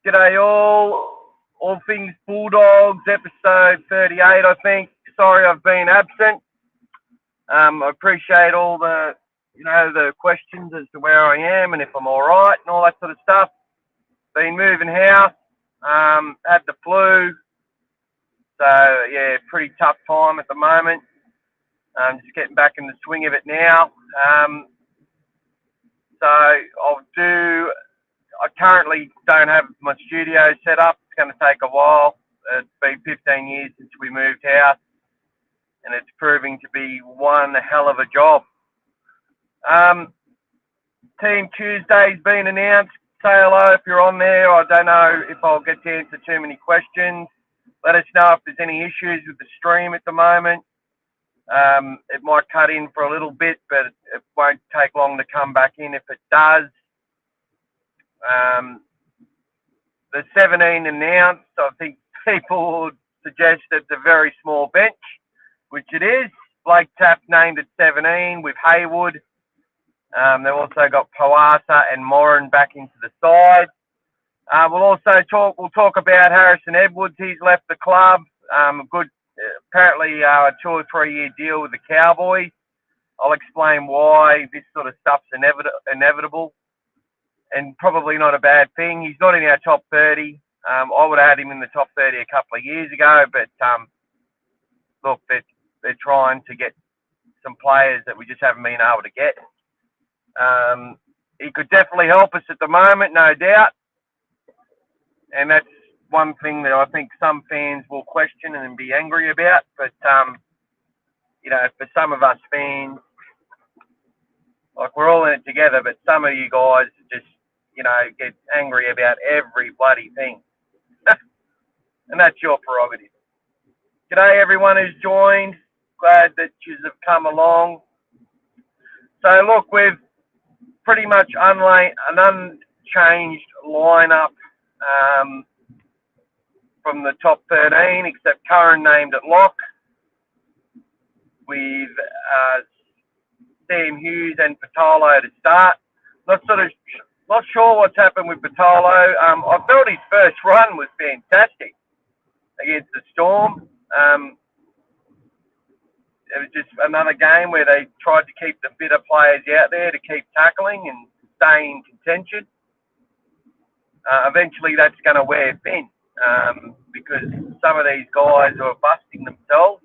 G'day all Things Bulldogs, episode 38, I think. Sorry I've been absent. I appreciate all the questions as to where I am and if I'm all right and all that sort of stuff. Been moving house, had the flu, so yeah, pretty tough time at the moment. Just getting back in the swing of it now. I currently don't have my studio set up. It's going to take a while. It's been 15 years since we moved house, and it's proving to be one hell of a job. Team Tuesday's been announced. Say hello if you're on there. I don't know if I'll get to answer too many questions. Let us know if there's any issues with the stream at the moment. It might cut in for a little bit, but it won't take long to come back in if it does. The 17 announced, I think people would suggest it's a very small bench, which it is. Blake Tapp named at 17 with Haywood. They've also got Poasa and Moran back into the side. We'll talk about Harrison Edwards. He's left the club. Apparently a 2 or 3 year deal with the Cowboys. I'll explain why this sort of stuff's inevitable. And probably not a bad thing. He's not in our top 30. I would have had him in the top 30 a couple of years ago, but look, they're trying to get some players that we just haven't been able to get. He could definitely help us at the moment, no doubt. And that's one thing that I think some fans will question and be angry about. But, for some of us fans, like we're all in it together, but some of you guys just, get angry about every bloody thing. And that's your prerogative. G'day everyone who's joined. Glad that you have come along. So look, we've pretty much an unchanged lineup from the top 13, except Curran named at lock, with Sam Hughes and Patolo to start. Not sure what's happened with Patolo. I felt his first run was fantastic against the Storm. It was just another game where they tried to keep the fitter players out there to keep tackling and stay in contention. Eventually that's going to wear thin because some of these guys who are busting themselves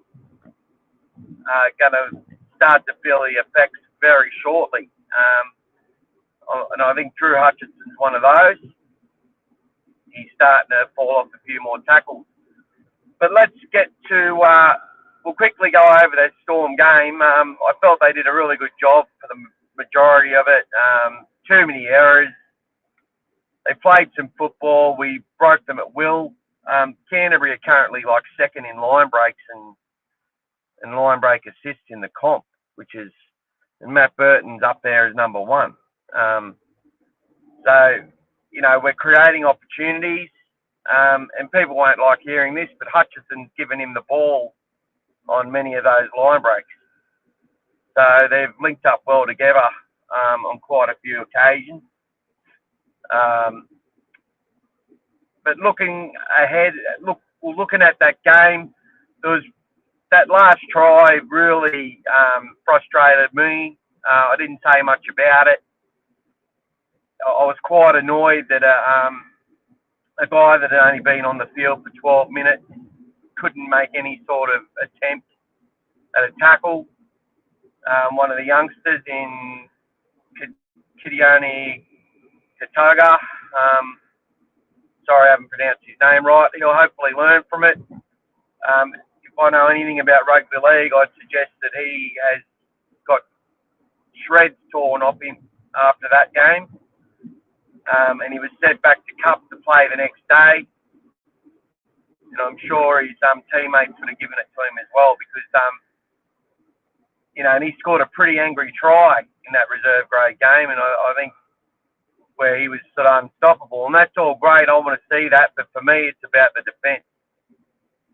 are going to start to feel the effects very shortly. And I think Drew Hutchinson's one of those. He's starting to fall off a few more tackles. But let's get to, we'll quickly go over that Storm game. I felt they did a really good job for the majority of it. Too many errors. They played some football. We broke them at will. Canterbury are currently like second in line breaks and line break assists in the comp, and Matt Burton's up there as number one. We're creating opportunities, and people won't like hearing this, but Hutchinson's given him the ball on many of those line breaks. So they've linked up well together on quite a few occasions. But looking ahead, looking at that game, there was that last try really frustrated me. I didn't say much about it. I was quite annoyed that a guy that had only been on the field for 12 minutes couldn't make any sort of attempt at a tackle. One of the youngsters in Kidione Katoga, sorry I haven't pronounced his name right, he'll hopefully learn from it. If I know anything about rugby league, I'd suggest that he has got shreds torn off him after that game. And he was sent back to Cup to play the next day. And I'm sure his teammates would have given it to him as well because, and he scored a pretty angry try in that reserve grade game. And I think where he was sort of unstoppable. And that's all great. I want to see that. But for me, it's about the defence.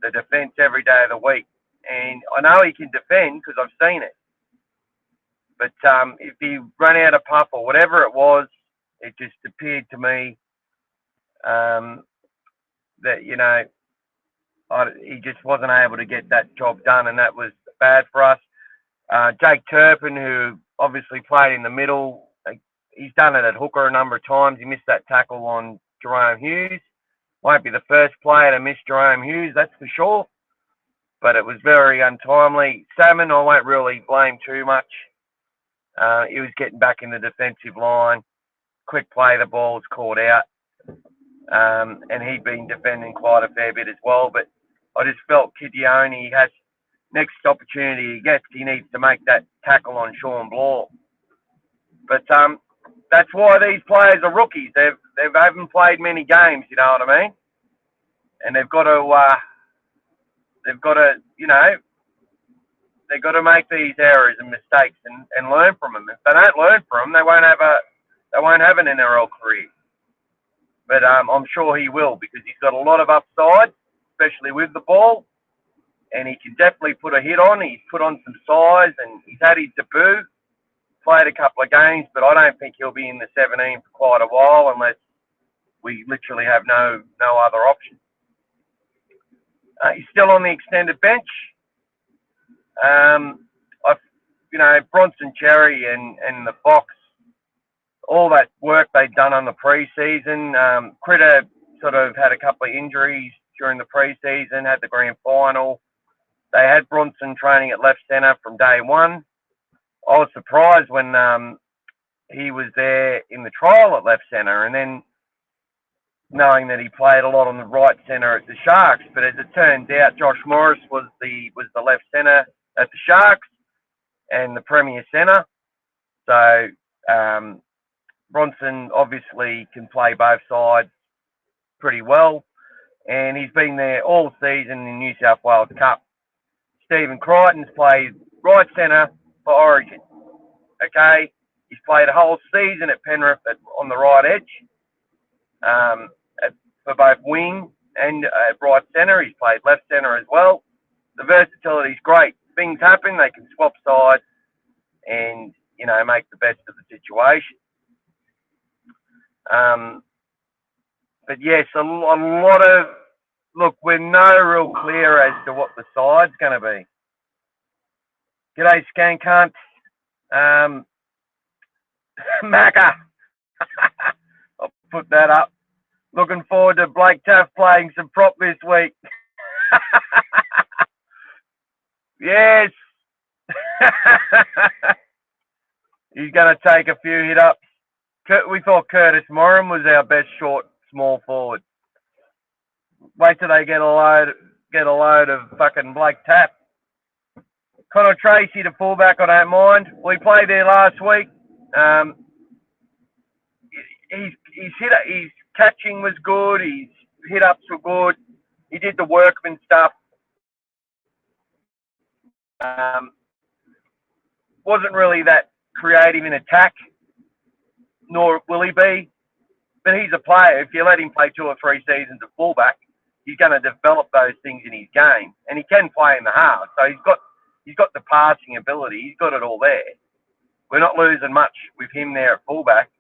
The defence every day of the week. And I know he can defend because I've seen it. But if he ran out of puff or whatever it was, it just appeared to me that, he just wasn't able to get that job done, and that was bad for us. Jake Turpin, who obviously played in the middle, he's done it at hooker a number of times. He missed that tackle on Jerome Hughes. Won't be the first player to miss Jerome Hughes, that's for sure. But it was very untimely. Salmon, I won't really blame too much. He was getting back in the defensive line. Quick play, the ball was caught out. And he'd been defending quite a fair bit as well. But I just felt Kidione has, next opportunity he gets, he needs to make that tackle on Sean Bloor. But that's why these players are rookies. They haven't played many games, you know what I mean? And they've got to make these errors and mistakes and learn from them. If they don't learn from them, they won't have an NRL career. But I'm sure he will, because he's got a lot of upside, especially with the ball, and he can definitely put a hit on. He's put on some size, and he's had his debut, played a couple of games, but I don't think he'll be in the 17 for quite a while unless we literally have no other option. He's still on the extended bench. Bronson Cherry and the Fox, all that work they'd done on the pre-season. Critter sort of had a couple of injuries during the pre-season, had the grand final. They had Bronson training at left centre from day one. I was surprised when he was there in the trial at left centre, and then knowing that he played a lot on the right centre at the Sharks. But as it turns out, Josh Morris was the left centre at the Sharks and the premier centre. So Bronson obviously can play both sides pretty well, and he's been there all season in the New South Wales Cup. Stephen Crichton's played right centre for Origin. Okay, he's played a whole season at Penrith on the right edge, for both wing and right centre. He's played left centre as well. The versatility's great. Things happen, they can swap sides and, make the best of the situation. But yes, a lot of, look, we're no real clear as to what the side's going to be. G'day, Skank Hunt. Macca. I'll put that up. Looking forward to Blake Taft playing some prop this week. Yes. He's going to take a few hit-ups. We thought Curtis Moran was our best short small forward. Wait till they get a load of fucking Blake Taft. Connor Tracy, the fullback, I don't mind. We played there last week. His catching was good. His hit-ups were good. He did the workman stuff. Wasn't really that creative in attack, nor will he be. But he's a player. If you let him play 2 or 3 seasons at fullback, he's going to develop those things in his game, and he can play in the half. So he's got the passing ability. He's got it all there. We're not losing much with him there at fullback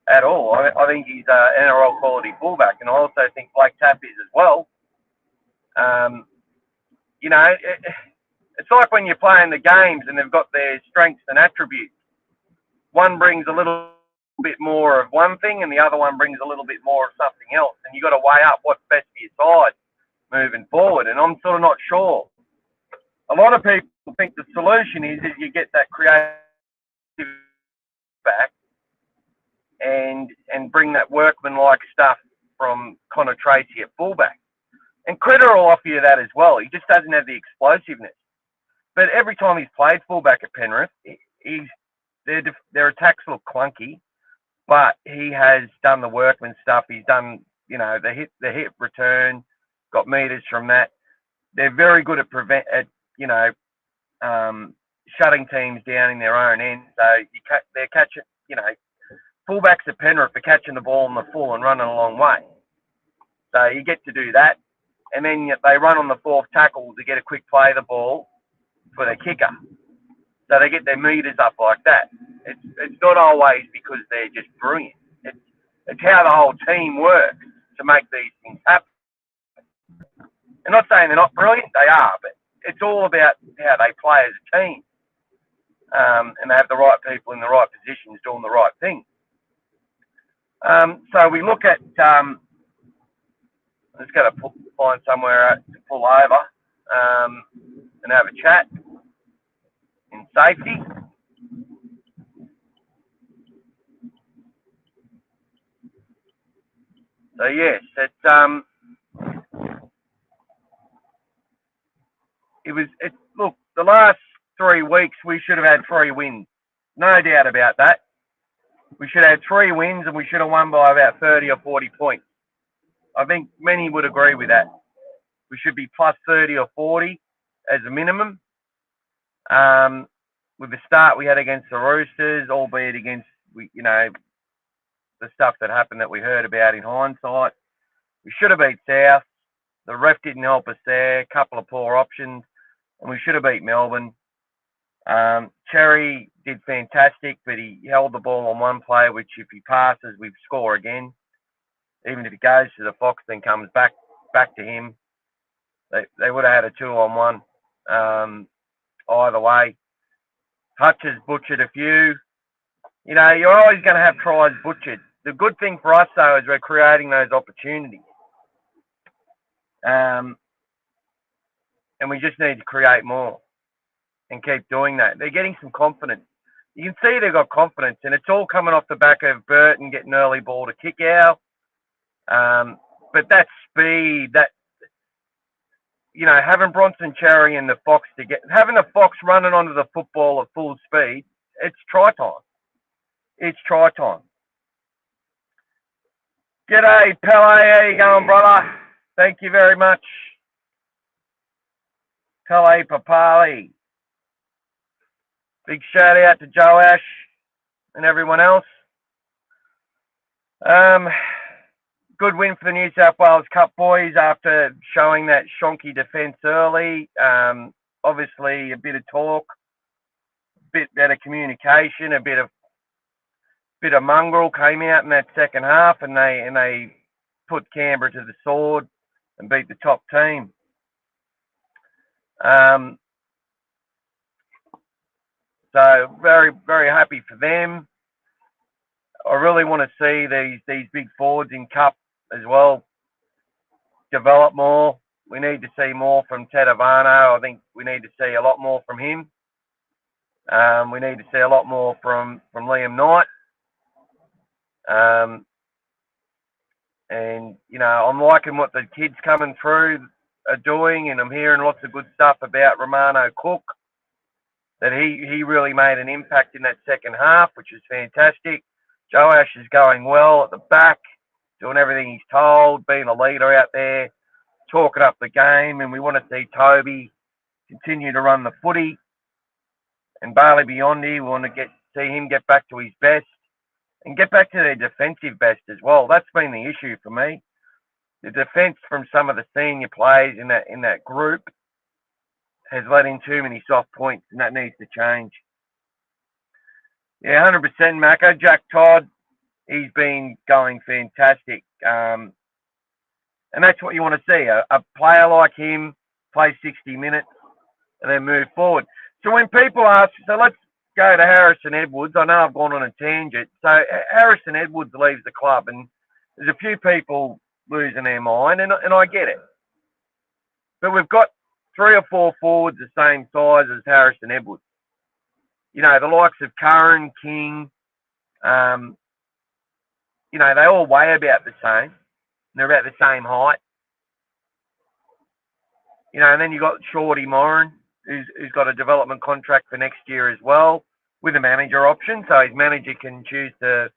at all. I think he's an NRL quality fullback, and I also think Blake Tapp is as well. It's like when you're playing the games and they've got their strengths and attributes. One brings a little bit more of one thing and the other one brings a little bit more of something else. And you've got to weigh up what's best for your side moving forward. And I'm sort of not sure. A lot of people think the solution is you get that creative back and bring that workman-like stuff from Connor Tracy at fullback. And Critter will offer you that as well. He just doesn't have the explosiveness. But every time he's played fullback at Penrith, their attacks look clunky, but he has done the workman stuff. He's done, the hit return, got meters from that. They're very good at shutting teams down in their own end. So they're catching, fullbacks at Penrith are catching the ball in the full and running a long way. So you get to do that. And then they run on the 4th tackle to get a quick play of the ball for their kicker. So they get their meters up like that. It's not always because they're just brilliant. It's how the whole team works. to make these things happen. I'm not saying they're not brilliant, they are, but it's all about how they play as a team. And they have the right people in the right positions doing the right thing. So we look at, I'm just going to find somewhere to pull over and have a chat in safety. So yes, look, the last 3 weeks we should have had 3 wins. No doubt about that. We should have had 3 wins and we should have won by about 30 or 40 points. I think many would agree with that. We should be plus 30 or 40 as a minimum. With the start we had against the Roosters, albeit against, the stuff that happened that we heard about in hindsight. We should have beat South. The ref didn't help us there. A couple of poor options. And we should have beat Melbourne. Cherry did fantastic, but he held the ball on one play, which if he passes, we score again. Even if he goes to the Fox, then comes back to him. They would have had a 2-on-1 either way. Hutch has butchered a few. You're always going to have tries butchered. The good thing for us, though, is we're creating those opportunities. And we just need to create more and keep doing that. They're getting some confidence. You can see they've got confidence, and it's all coming off the back of Burton getting early ball to kick out. But that speed, having Bronson Cherry and the Fox having the Fox running onto the football at full speed, it's try time. It's try time. G'day, Pele. How you going, brother? Thank you very much. Pele Papali. Big shout out to Joe Ash and everyone else. Good win for the New South Wales Cup boys after showing that shonky defence early. Obviously, a bit of talk, a bit better communication, a bit of mongrel came out in that second half, and they put Canberra to the sword and beat the top team. So very, very happy for them. I really want to see these big forwards in Cup as well develop more. We need to see more from Tedavano. I think we need to see a lot more from him. We need to see a lot more from Liam Knight. And I'm liking what the kids coming through are doing, and I'm hearing lots of good stuff about Romano Cook, that he really made an impact in that second half, which is fantastic. Joe Ash is going well at the back, doing everything he's told, being a leader out there, talking up the game, and we want to see Toby continue to run the footy. And Bailey Biondi, we want to see him get back to his best and get back to their defensive best as well. That's been the issue for me. The defence from some of the senior players in that group has let in too many soft points, and that needs to change. Yeah, 100% Mako. Jack Todd, he's been going fantastic. And that's what you want to see. A player like him play 60 minutes and then move forward. So when people ask, so let's go to Harrison Edwards. I know I've gone on a tangent. So Harrison Edwards leaves the club, and there's a few people losing their mind, and I get it. But we've got 3 or 4 forwards the same size as Harrison Edwards. The likes of Curran, King, they all weigh about the same. They're about the same height. And then you've got Shorty Moran, who's got a development contract for next year as well, with a manager option. So his manager can choose to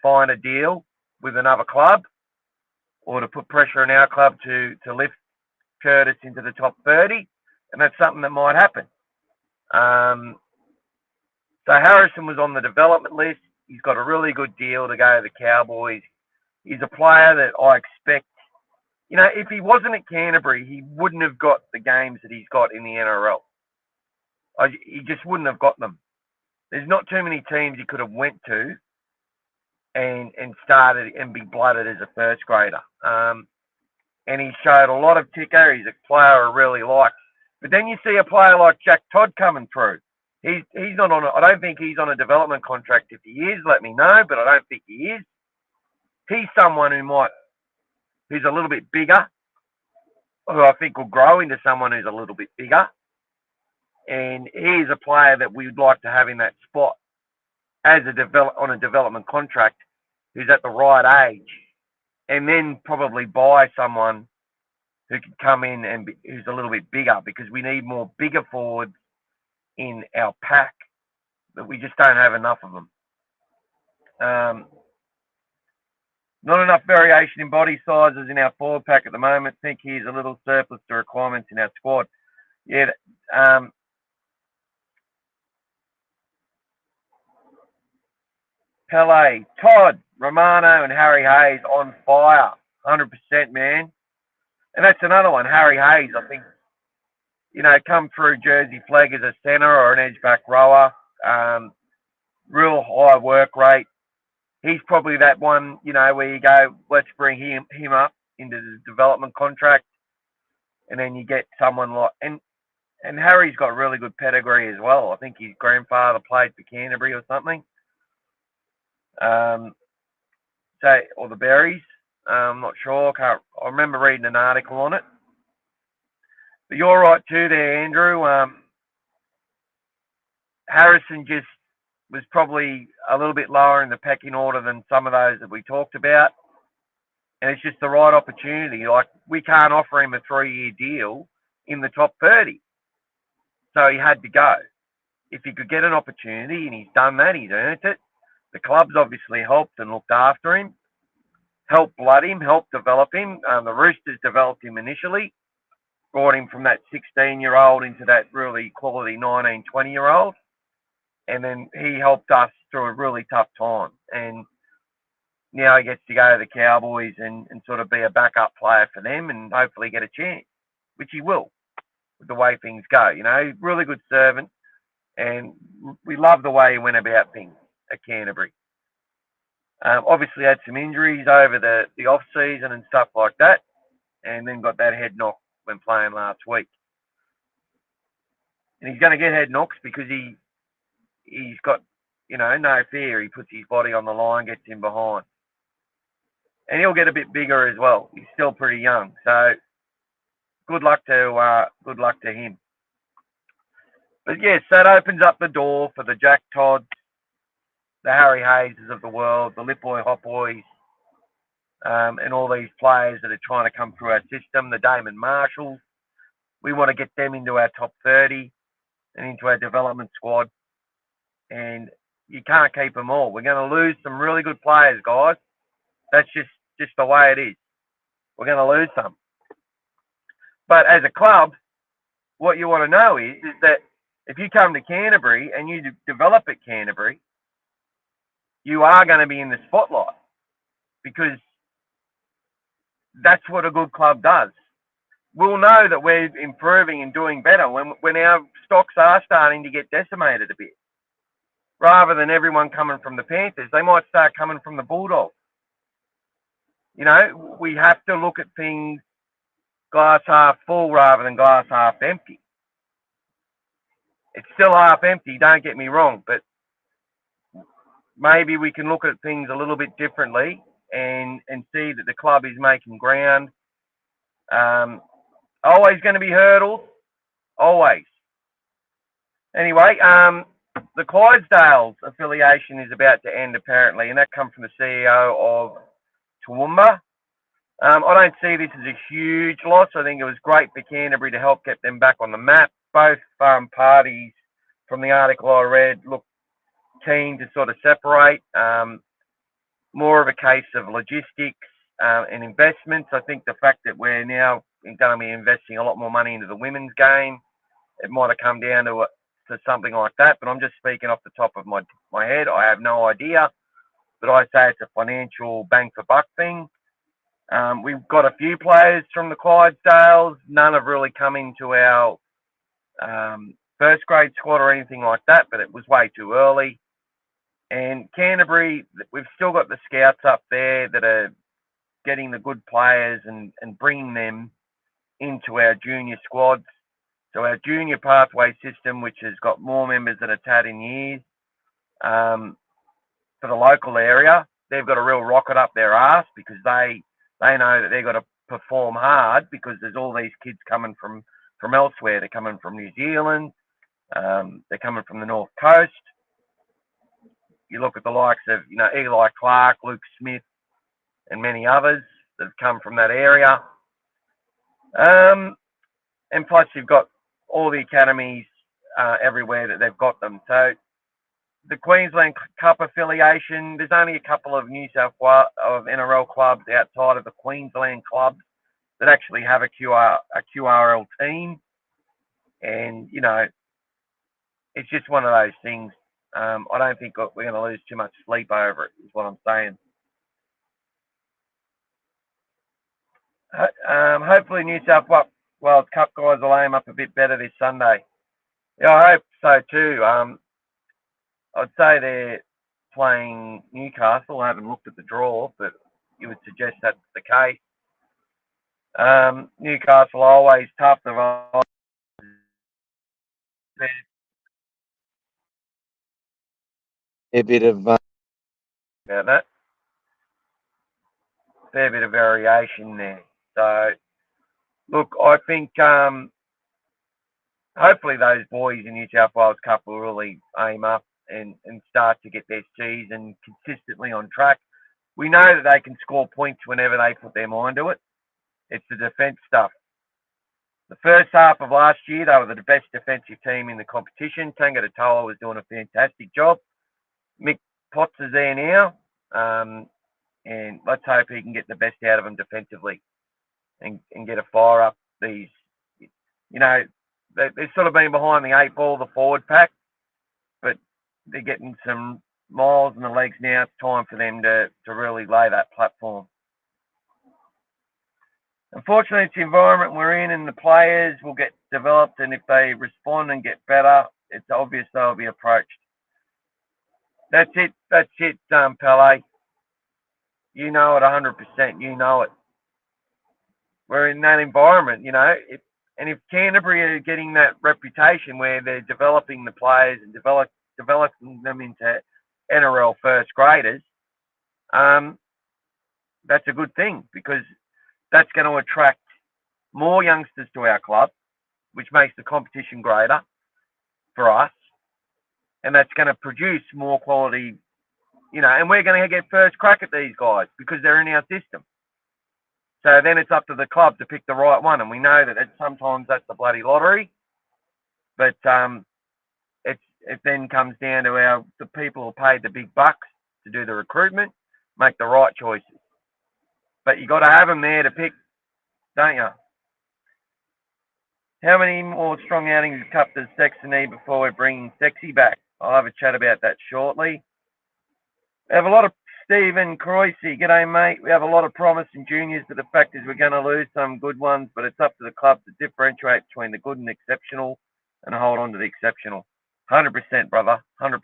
find a deal with another club, or to put pressure on our club to lift Curtis into the top 30. And that's something that might happen. So Harrison was on the development list. He's got a really good deal to go to the Cowboys. He's a player that I expect, if he wasn't at Canterbury, he wouldn't have got the games that he's got in the NRL. He just wouldn't have got them. There's not too many teams he could have went to and started and be blooded as a first grader. And he showed a lot of ticker. He's a player I really like. But then you see a player like Jack Todd coming through. He's not on. I don't think he's on a development contract. If he is, let me know. But I don't think he is. He's someone who's a little bit bigger, who I think will grow into someone who's a little bit bigger. And he's a player that we'd like to have in that spot as on a development contract, who's at the right age, and then probably buy someone who can come in and who's a little bit bigger, because we need more bigger forwards in our pack, but we just don't have enough of them. Not enough variation in body sizes in our forward pack at the moment. Think here's a little surplus to requirements in our squad. Yeah. Pele, Todd, Romano, and Harry Hayes on fire. 100%, man. And that's another one. Harry Hayes, I think, come through Jersey Flag as a centre or an edge-back rower. Real high work rate. He's probably that one, where you go, let's bring him up into the development contract. And then you get someone like... And Harry's got really good pedigree as well. I think his grandfather played for Canterbury or something. Or the Berries. I'm not sure. I remember reading an article on it. But you're right too there, Andrew. Harrison just was probably a little bit lower in the pecking order than some of those that we talked about. And it's just the right opportunity. Like, we can't offer him a 3-year deal in the top 30. So he had to go. If he could get an opportunity, and he's done that, he's earned it. The club's obviously helped and looked after him, helped blood him, helped develop him. The Roosters developed him initially, brought him from that 16-year-old into that really quality 19, 20-year-old. And then he helped us through a really tough time. And now he gets to go to the Cowboys and sort of be a backup player for them and hopefully get a chance, which he will, with the way things go. Really good servant. And we love the way he went about things at Canterbury. Obviously had some injuries over the off-season and stuff like that, and then got that head knock when playing last week. And he's going to get head knocks because he's got, no fear. He puts his body on the line, gets in behind. And he'll get a bit bigger as well. He's still pretty young. So good luck to him. But yes, that opens up the door for the Jack Todds, the Harry Hayeses of the world, the Lipboy Hot Boys, and all these players that are trying to come through our system, the Damon Marshalls. We want to get them into our top 30 and into our development squad. And you can't keep them all. We're going to lose some really good players, guys. That's just the way it is. We're going to lose some. But as a club, what you want to know is that if you come to Canterbury and you develop at Canterbury, you are going to be in the spotlight, because that's what a good club does. We'll know that we're improving and doing better when our stocks are starting to get decimated a bit. Rather than everyone coming from the Panthers, they might start coming from the Bulldogs. We have to look at things glass half full rather than glass half empty. It's still half empty, don't get me wrong, but maybe we can look at things a little bit differently and see that the club is making ground. Always going to be hurdles. Always. Anyway, the Clydesdales affiliation is about to end, apparently, and that comes from the CEO of Toowoomba. I don't see this as a huge loss. I think it was great for Canterbury to help get them back on the map. Both parties, from the article I read, look keen to sort of separate. More of a case of logistics and investments. I think the fact that we're now going to be investing a lot more money into the women's game, it might have come down to something like that. But I'm just speaking off the top of my head. I have no idea. But I say it's a financial bang for buck thing. We've got a few players from the Clydesdales. None have really come into our first grade squad or anything like that, but it was way too early. And Canterbury, we've still got the scouts up there that are getting the good players and bringing them into our junior squads. So our junior pathway system, which has got more members than it's had in years, for the local area, they've got a real rocket up their arse because they know that they've got to perform hard because there's all these kids coming from elsewhere. They're coming from New Zealand. They're coming from the North Coast. You look at the likes of, Eli Clark, Luke Smith, and many others that have come from that area. And plus you've got all the academies everywhere that they've got them. So the Queensland Cup affiliation, there's only a couple of New South Wales of NRL clubs outside of the Queensland clubs that actually have a QRL team. And, it's just one of those things. I don't think we're going to lose too much sleep over it, is what I'm saying. Hopefully New South Wales Cup guys will aim up a bit better this Sunday. Yeah, I hope so too. I'd say they're playing Newcastle. I haven't looked at the draw, but you would suggest that's the case. Newcastle are always tough. They've always a bit of about that. Fair bit of variation there. So, look, I think hopefully those boys in New South Wales Cup will really aim up and start to get their season consistently on track. We know that they can score points whenever they put their mind to it. It's the defence stuff. The first half of last year, they were the best defensive team in the competition. Tanga Toa was doing a fantastic job. Mick Potts is there now, and let's hope he can get the best out of them defensively and get a fire up. They've sort of been behind the eight ball, the forward pack, but they're getting some miles in the legs now. It's time for them to really lay that platform. Unfortunately, it's the environment we're in, and the players will get developed, and if they respond and get better, it's obvious they'll be approached. That's it, Pele. You know it 100%. You know it. We're in that environment, if Canterbury are getting that reputation where they're developing the players and developing them into NRL first graders, that's a good thing because that's going to attract more youngsters to our club, which makes the competition greater for us, and that's going to produce more quality, and we're going to get first crack at these guys because they're in our system. So then it's up to the club to pick the right one, and we know that sometimes that's the bloody lottery, but it then comes down to the people who paid the big bucks to do the recruitment, make the right choices. But you got to have them there to pick, don't you? How many more strong outings of Cup does Saxton need before we're bringing Sexy back? I'll have a chat about that shortly. We have a lot of Stephen Croysey. G'day, mate. We have a lot of promise in juniors, but the fact is we're going to lose some good ones, but it's up to the club to differentiate between the good and exceptional and hold on to the exceptional. 100%, brother. 100%.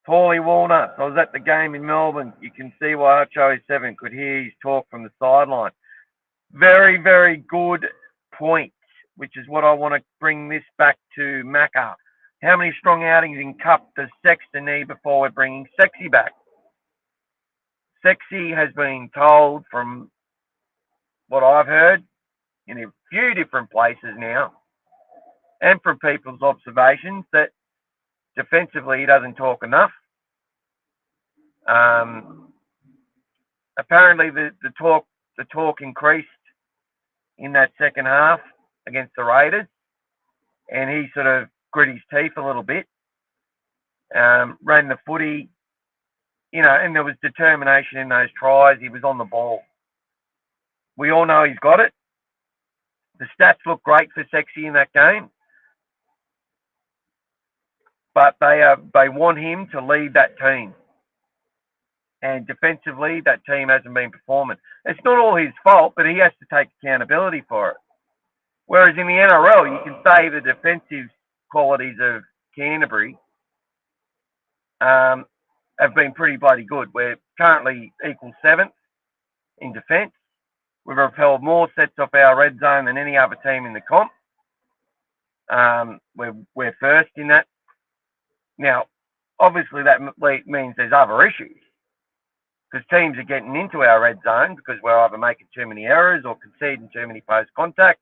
Paulie Walnut. I was at the game in Melbourne. You can see why HO7 could hear his talk from the sideline. Very, very good point, which is what I want to bring this back to Macca. How many strong outings in Cup does Saxton need before we're bringing Sexy back? Sexy has been told, from what I've heard in a few different places now, and from people's observations, that defensively he doesn't talk enough. Apparently the talk increased in that second half against the Raiders, and he sort of grit his teeth a little bit, ran the footy, and there was determination in those tries. He was on the ball. We all know he's got it. The stats look great for Sexy in that game, but they want him to lead that team. And defensively, that team hasn't been performing. It's not all his fault, but he has to take accountability for it. Whereas in the NRL, you can say the defensive qualities of Canterbury have been pretty bloody good. We're currently equal 7th in defence. We've repelled more sets off our red zone than any other team in the comp. We're first in that. Now, obviously that means there's other issues, because teams are getting into our red zone because we're either making too many errors or conceding too many post contact,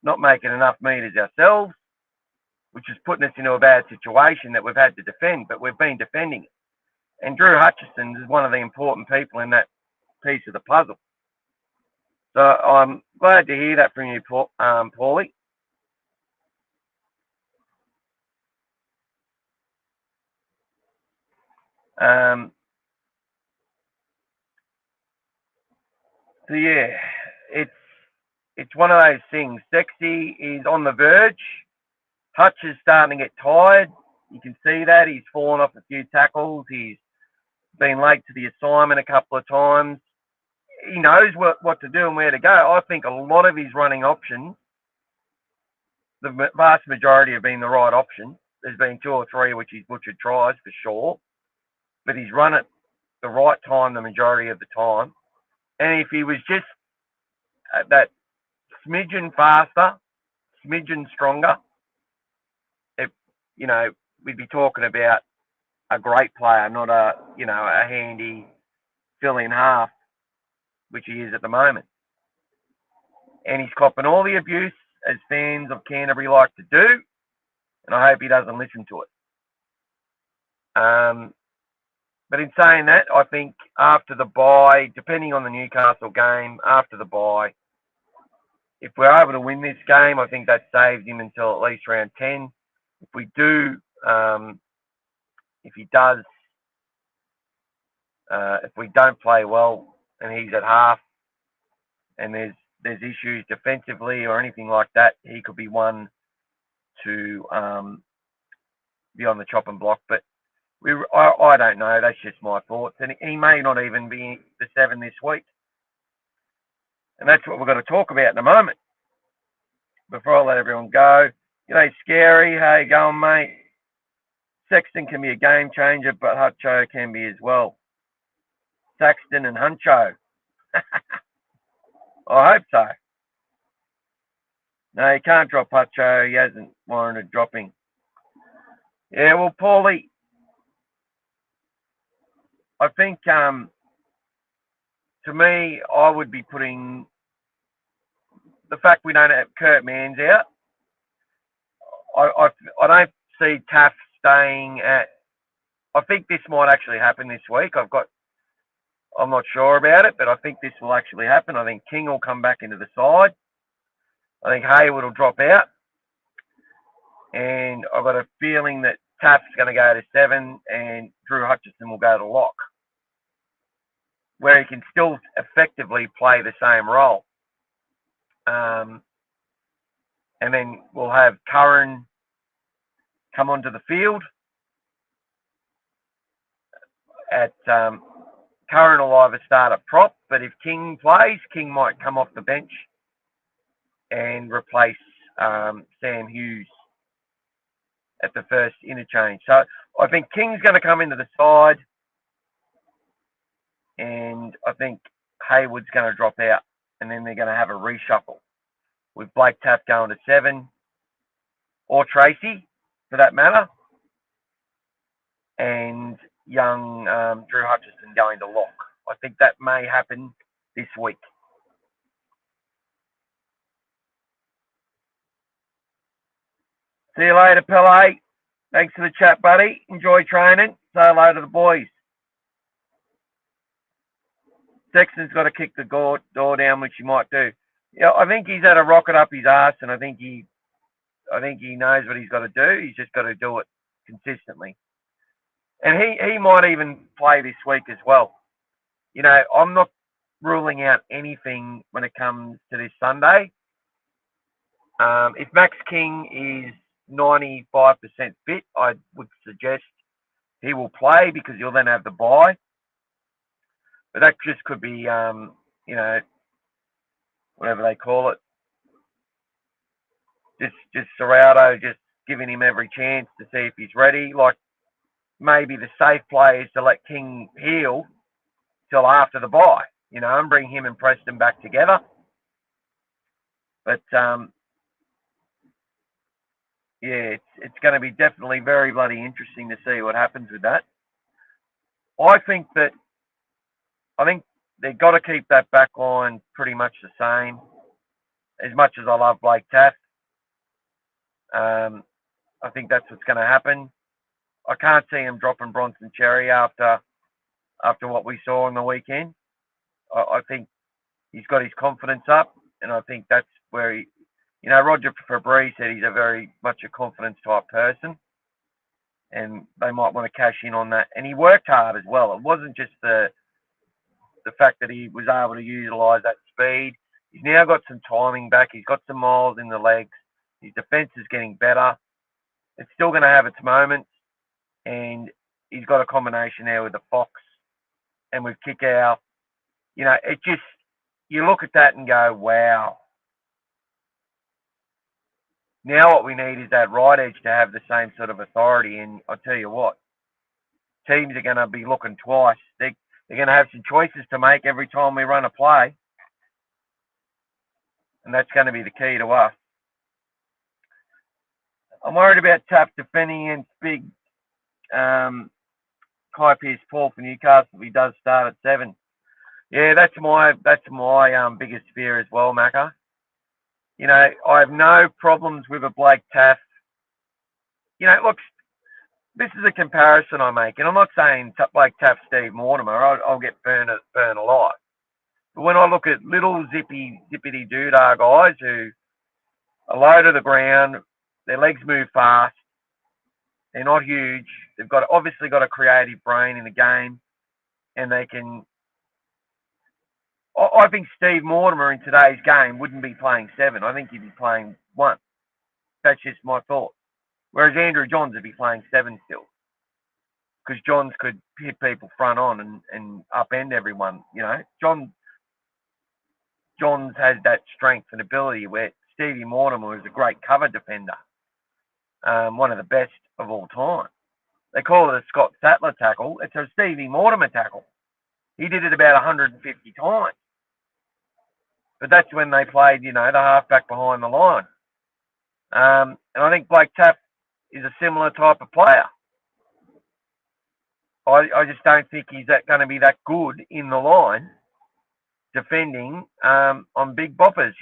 not making enough meters ourselves, which is putting us into a bad situation that we've had to defend, but we've been defending it. And Drew Hutchison is one of the important people in that piece of the puzzle. So I'm glad to hear that from you, Paulie. So yeah, it's one of those things. Sexy is on the verge. Hutch is starting to get tired. You can see that. He's fallen off a few tackles. He's been late to the assignment a couple of times. He knows what to do and where to go. I think a lot of his running options, the vast majority have been the right option. There's been 2 or 3 which he's butchered tries for sure, but he's run it the right time the majority of the time. And if he was just that smidgen faster, smidgen stronger, we'd be talking about a great player, not a handy fill-in half, which he is at the moment. And he's copping all the abuse, as fans of Canterbury like to do, and I hope he doesn't listen to it. But in saying that, I think after the bye, depending on the Newcastle game, after the bye, if we're able to win this game, I think that saves him until at least round 10. If we do, if we don't play well and he's at half and there's issues defensively or anything like that, he could be one to be on the chopping block. But I don't know. That's just my thoughts. And he may not even be the 7 this week. And that's what we're going to talk about in a moment. Before I let everyone go, Scary, how you going, mate? Saxton can be a game changer, but Hutcho can be as well. Saxton and Huncho. I hope so. No, you can't drop Hutcho. He hasn't warranted dropping. Yeah, well, Paulie, I think to me, I would be putting the fact we don't have Kurt Manns out. I don't see Taff staying at. I think this might actually happen this week. I'm not sure about it, but I think this will actually happen. I think King will come back into the side. I think Hayward will drop out. And I've got a feeling that Taff's going to go to 7 and Drew Hutchison will go to lock, where he can still effectively play the same role. And then we'll have Curran come onto the field. Curran will either start at prop, but if King plays, King might come off the bench and replace Sam Hughes at the first interchange. So I think King's going to come into the side, and I think Hayward's going to drop out, and then they're going to have a reshuffle with Blake Tapp going to 7, or Tracy, for that matter, and young Drew Hutchison going to lock. I think that may happen this week. See you later, Pele. Thanks for the chat, buddy. Enjoy training. Say hello to the boys. Sexton's got to kick the door down, which he might do. Yeah, I think he's had a rocket up his arse, and I think he knows what he's got to do. He's just got to do it consistently. And he might even play this week as well. I'm not ruling out anything when it comes to this Sunday. If Max King is 95% fit, I would suggest he will play because he'll then have the bye. But that just could be, whatever they call it. Just Serrato just giving him every chance to see if he's ready. Like, maybe the safe play is to let King heal till after the bye, and bring him and Preston back together. But, it's going to be definitely very bloody interesting to see what happens with that. I think they've got to keep that back line pretty much the same. As much as I love Blake Taff, I think that's what's going to happen. I can't see him dropping Bronson Cherry after what we saw on the weekend. I think he's got his confidence up, and I think that's where Roger Fabry said he's a very much a confidence type person, and they might want to cash in on that. And he worked hard as well. It wasn't just the fact that he was able to utilise that speed. He's now got some timing back. He's got some miles in the legs. His defence is getting better. It's still going to have its moments, and he's got a combination there with the Fox and with Kickow. It just, you look at that and go, wow. Now what we need is that right edge to have the same sort of authority, and I'll tell you what, teams are going to be looking twice. They're going to have some choices to make every time we run a play, and that's going to be the key to us. I'm worried about Taff defending against big Kai Pearce-Paul for Newcastle if he does start at 7. Yeah, that's my biggest fear as well, Macca. I have no problems with a Blake Taff. Look, this is a comparison I make, and I'm not saying Blake Taff, Steve Mortimer. I'll get burned alive. But when I look at little zippity doodah guys who are low to the ground, their legs move fast, they're not huge, they've obviously got a creative brain in the game, and they can. I think Steve Mortimer in today's game wouldn't be playing 7. I think he'd be playing 1. That's just my thought. Whereas Andrew Johns would be playing 7 still. Because Johns could hit people front on and upend everyone. Johns has that strength and ability where Stevie Mortimer is a great cover defender. One of the best of all time. They call it a Scott Sattler tackle. It's a Stevie Mortimer tackle. He did it about 150 times. But that's when they played, the halfback behind the line. And I think Blake Taff is a similar type of player. I just don't think he's going to be that good in the line defending on big boppers.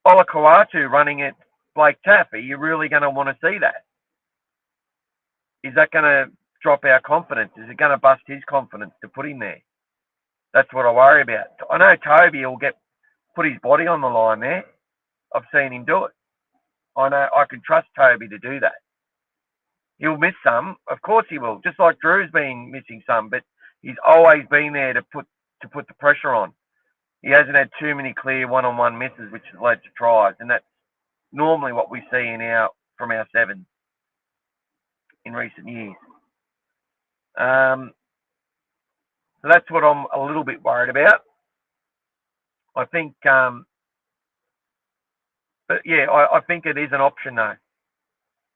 Ola Kawatu running at Blake Taff, are you really going to want to see that? Is that going to drop our confidence? Is it going to bust his confidence to put him there? That's what I worry about. I know Toby will put his body on the line there. I've seen him do it. I know I can trust Toby to do that. He'll miss some. Of course he will. Just like Drew's been missing some, but he's always been there to put the pressure on. He hasn't had too many clear one-on-one misses, which has led to tries, and that's normally what we see from our 7s in recent years. So that's what I'm a little bit worried about. I think, I think it is an option though.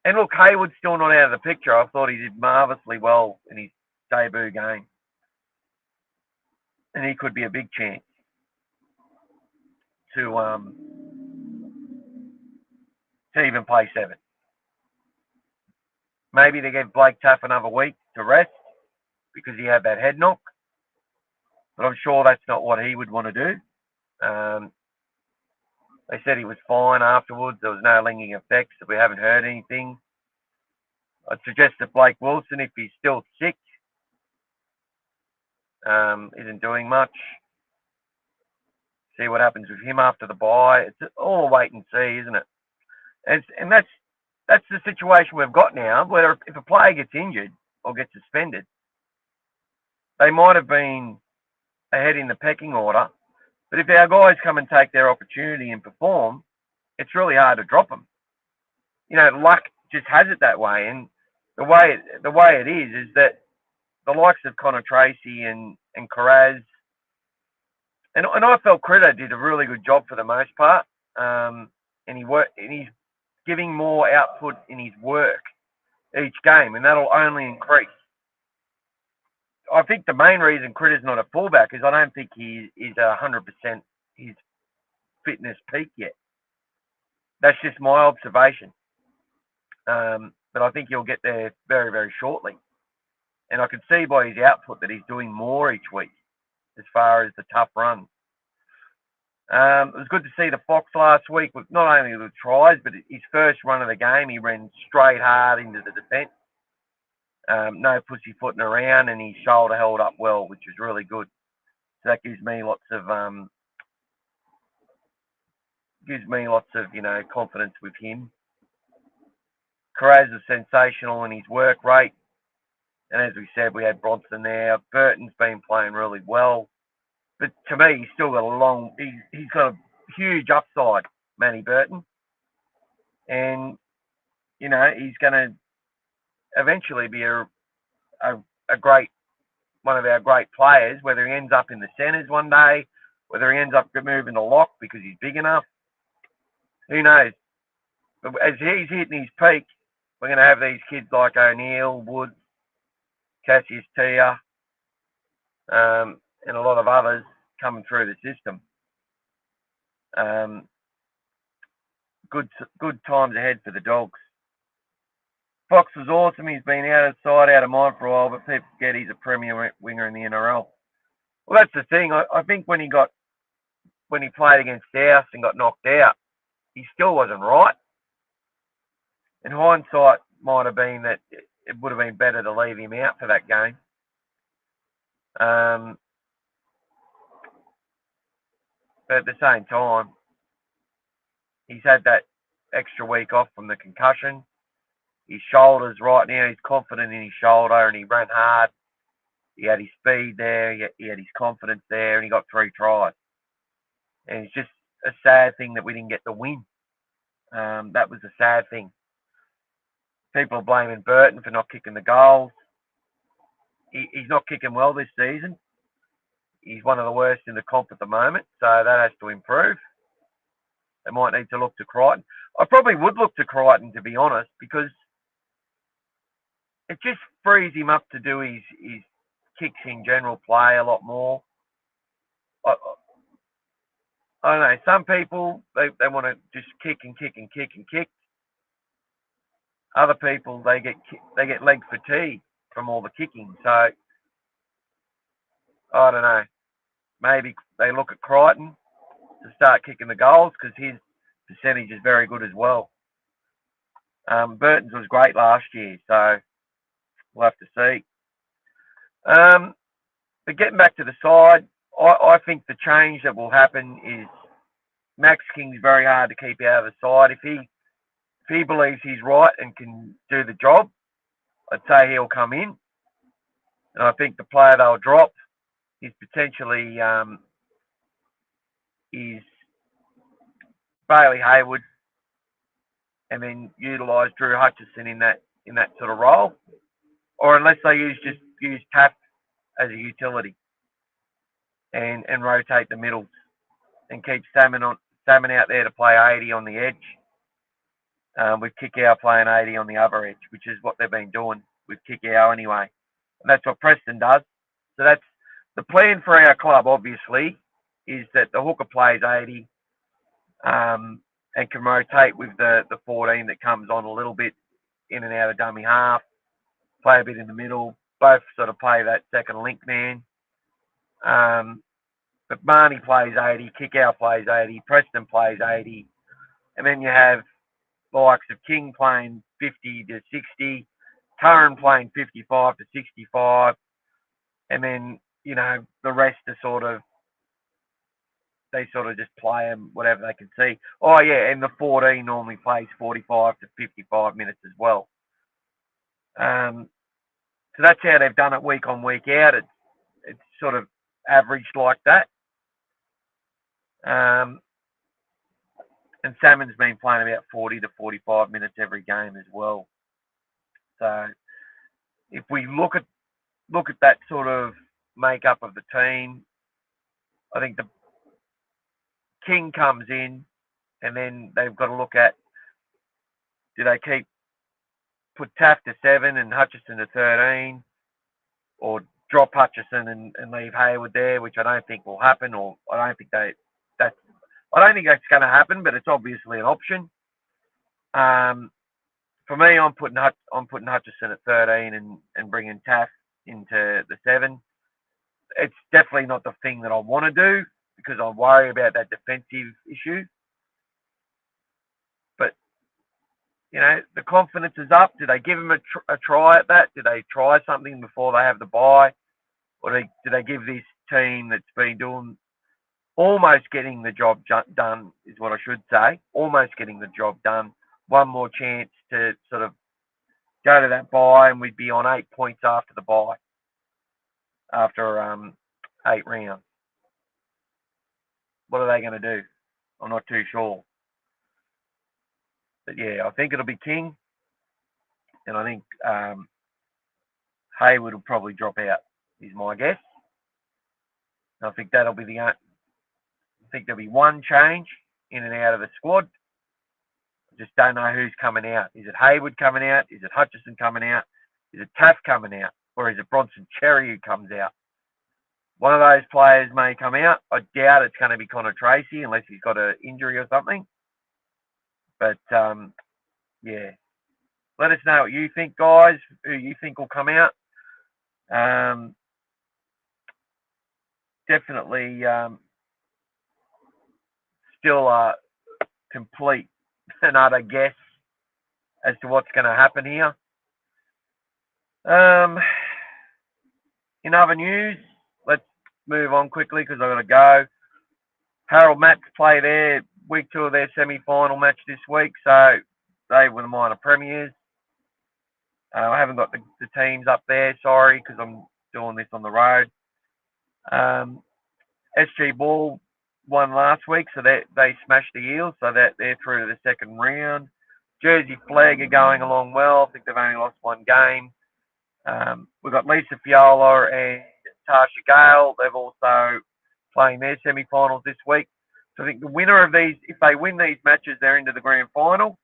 And look, Hayward's still not out of the picture. I thought he did marvellously well in his debut game. And he could be a big chance to even play 7. Maybe they give Blake Taff another week to rest because he had that head knock. But I'm sure that's not what he would want to do. They said he was fine afterwards. There was no lingering effects. We haven't heard anything. I'd suggest that Blake Wilson, if he's still sick, isn't doing much. See what happens with him after the bye. It's all wait and see, isn't it? And that's the situation we've got now, where if a player gets injured or gets suspended, they might have been ahead in the pecking order. But if our guys come and take their opportunity and perform, it's really hard to drop them. Luck just has it that way. And the way it is that the likes of Connor Tracy and Carraz, and I felt Critter did a really good job for the most part. And he's giving more output in his work each game, and that'll only increase. I think the main reason Critter's not a fullback is I don't think he is 100% his fitness peak yet. That's just my observation. But I think he'll get there very, very shortly. And I can see by his output that he's doing more each week as far as the tough runs. It was good to see the Fox last week with not only the tries, but his first run of the game, he ran straight hard into the defence. No pussyfooting around, and his shoulder held up well, which was really good. So that gives me lots of confidence with him. Carraz is sensational in his work rate, and as we said, we had Bronson there. Burton's been playing really well, but to me, he's still got he's got a huge upside, Manny Burton, and he's going to eventually be a great one of our great players. Whether he ends up in the centres one day, whether he ends up moving to lock because he's big enough, who knows? But as he's hitting his peak, we're going to have these kids like O'Neill, Wood, Cassius Tia, and a lot of others coming through the system. Good times ahead for the Dogs. Fox was awesome. He's been out of sight, out of mind for a while, but people forget he's a premier winger in the NRL. Well, that's the thing. I think when he played against South and got knocked out, he still wasn't right. In hindsight, might have been that it would have been better to leave him out for that game. But at the same time, he's had that extra week off from the concussion. His shoulder's right now. He's confident in his shoulder, and he ran hard. He had his speed there. He had his confidence there, and he got 3 tries. And it's just a sad thing that we didn't get the win. That was a sad thing. People are blaming Burton for not kicking the goals. He's not kicking well this season. He's one of the worst in the comp at the moment, so that has to improve. They might need to look to Crichton. I probably would look to Crichton, to be honest, because it just frees him up to do his kicks in general play a lot more. I don't know. Some people, they want to just kick and kick and kick and kick. Other people, they get leg fatigue from all the kicking. So, I don't know. Maybe they look at Crichton to start kicking the goals because his percentage is very good as well. Burton's was great last year, so we'll have to see. But getting back to the side, I think the change that will happen is Max King's very hard to keep out of the side. If he believes he's right and can do the job, I'd say he'll come in. And I think the player they'll drop is potentially is Bailey Hayward, and then utilise Drew Hutchison in that sort of role, or unless they use Tapp as a utility and rotate the middles and keep Salmon out there to play 80 on the edge. With Kikau playing 80 on the other edge, which is what they've been doing with Kikau anyway. And that's what Preston does. So that's the plan for our club, obviously, is that the hooker plays 80 and can rotate with the 14 that comes on a little bit in and out of dummy half, play a bit in the middle, both sort of play that second link man. But Marnie plays 80, Kikau plays 80, Preston plays 80, and then you have the likes of King playing 50 to 60, Curran playing 55 to 65, and then, the rest are they just play them whatever they can see. Oh, yeah, and the 14 normally plays 45 to 55 minutes as well. So that's how they've done it week on, week out. It's sort of averaged like that. And Salmon's been playing about 40 to 45 minutes every game as well. So if we look at that sort of makeup of the team, I think the King comes in, and then they've got to look at Do they put Taft to 7 and Hutchison to 13, or drop Hutchison and leave Hayward there, which I don't think will happen, or I don't think that's going to happen, but it's obviously an option. For me, I'm putting Hutchison at 13 and bringing Taft into the 7. It's definitely not the thing that I want to do because I worry about that defensive issue. But, the confidence is up. Do they give him a try at that? Do they try something before they have the bye? Or do they give this team that's been doing almost getting the job done, is what I should say, almost getting the job done, one more chance to sort of go to that bye, and we'd be on 8 points after the bye, after 8 rounds. What are they going to do? I'm not too sure. But yeah, I think it'll be King, and I think Hayward will probably drop out, is my guess. And I think that'll be I think there'll be one change in and out of the squad. I just don't know who's coming out. Is it Hayward coming out? Is it Hutchison coming out? Is it Taft coming out? Or is it Bronson Cherry who comes out? One of those players may come out. I doubt it's going to be Connor Tracy unless he's got an injury or something. But, yeah. Let us know what you think, guys, who you think will come out. Definitely still a complete and utter guess as to what's going to happen here. In other news, let's move on quickly because I've got to go. Harold Matts play their week 2 of their semi-final match this week, so they were the minor premiers. I haven't got the teams up there, sorry, because I'm doing this on the road. SG Ball won last week, so they smashed the Eels, so they're through to the second round. Jersey Flag are going along well. I think they've only lost one game. We've got Lisa Fiola and Tasha Gale. They've also playing their semi-finals this week. So I think the winner of these, if they win these matches, they're into the grand final.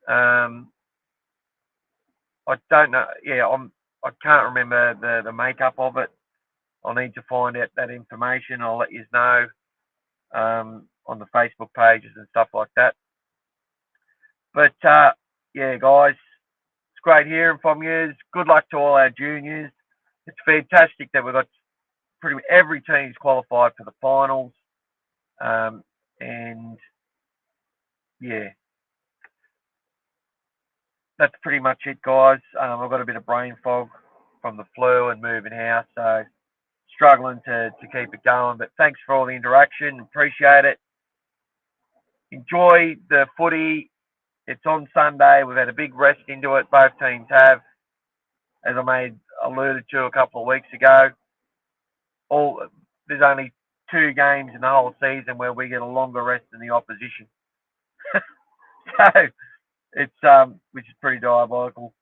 I don't know. Yeah, I can't remember the makeup of it. I'll need to find out that information. I'll let you know on the Facebook pages and stuff like that. But, yeah, guys, it's great hearing from you. Good luck to all our juniors. It's fantastic that we've got pretty much every team's qualified for the finals. And, yeah, that's pretty much it, guys. I've got a bit of brain fog from the flu and moving house, so struggling to keep it going. But thanks for all the interaction. Appreciate it. Enjoy the footy. It's on Sunday. We've had a big rest into it. Both teams have, as I alluded to a couple of weeks ago. There's only 2 games in the whole season where we get a longer rest than the opposition. So it's which is pretty diabolical.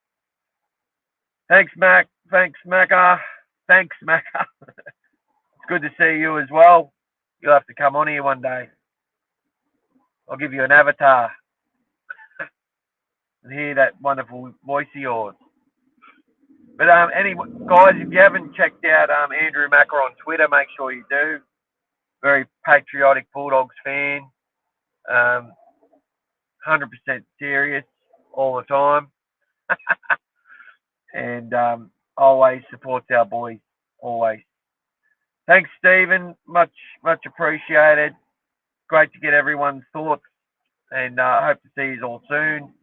Thanks, Mac. Thanks, Macca. Thanks, Macca. It's good to see you as well. You'll have to come on here one day. I'll give you an avatar and hear that wonderful voice of yours. But anyway, guys, if you haven't checked out Andrew Macker on Twitter, make sure you do. Very patriotic Bulldogs fan. 100% serious all the time. And always supports our boys. Always. Thanks, Stephen. Much appreciated. Great to get everyone's thoughts. And I hope to see you all soon.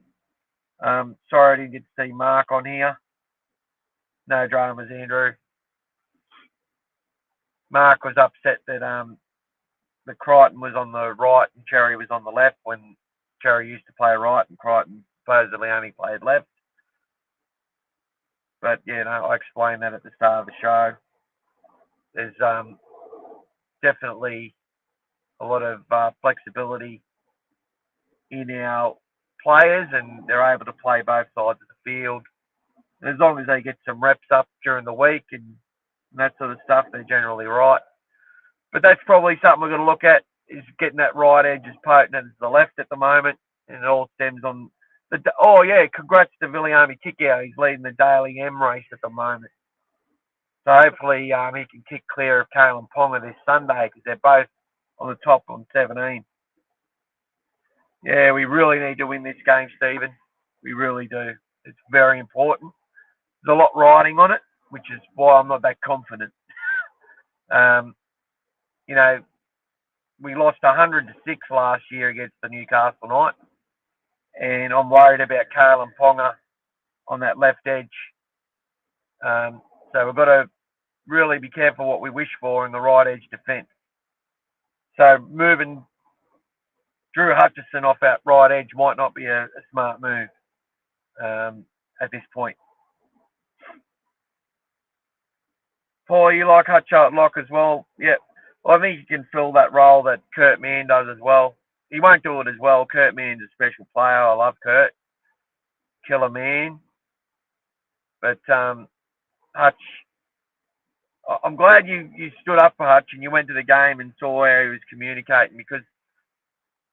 Sorry I didn't get to see Mark on here. No dramas, Andrew. Mark was upset that the Crichton was on the right and Cherry was on the left when Cherry used to play right and Crichton supposedly only played left. But, yeah, no, I explained that at the start of the show. There's definitely a lot of flexibility in our players, and they're able to play both sides of the field. And as long as they get some reps up during the week and that sort of stuff, they're generally right. But that's probably something we're going to look at, is getting that right edge as potent as the left at the moment. And it all stems on Congrats to Viliami Kickout. He's leading the Daily M race at the moment. So hopefully he can kick clear of Kalen Ponga this Sunday because they're both on the top on 17. Yeah, we really need to win this game, Stephen. We really do. It's very important. There's a lot riding on it, which is why I'm not that confident. We lost 100-6 last year against the Newcastle Knights, and I'm worried about Kalen Ponga on that left edge. So we've got to really be careful what we wish for in the right edge defence. So moving Drew Hutchison off that right edge might not be a smart move at this point. Paul, you like Hutcho at lock as well? Yep. Well, I think he can fill that role that Kurt Mann does as well. He won't do it as well. Kurt Mann's a special player. I love Kurt. Killer man. But Hutch, I'm glad you stood up for Hutch and you went to the game and saw how he was communicating, because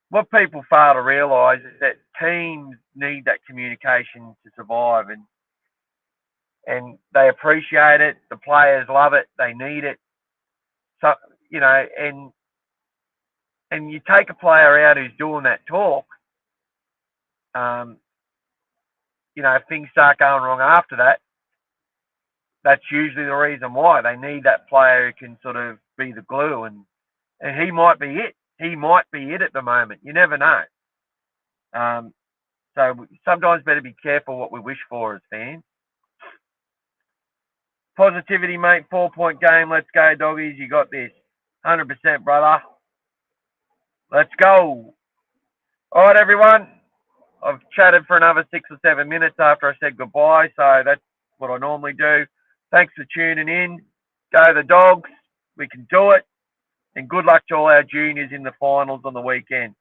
what people fail to realise is that teams need that communication to survive, and they appreciate it. The players love it. They need it. So, and you take a player out who's doing that talk, if things start going wrong after that, that's usually the reason why. They need that player who can sort of be the glue, and he might be it. He might be it at the moment. You never know. So sometimes better be careful what we wish for as fans. Positivity, mate. 4-point game. Let's go, doggies. You got this. 100%, brother. Let's go. All right, everyone. I've chatted for another 6 or 7 minutes after I said goodbye, so that's what I normally do. Thanks for tuning in. Go the Dogs. We can do it. And good luck to all our juniors in the finals on the weekend.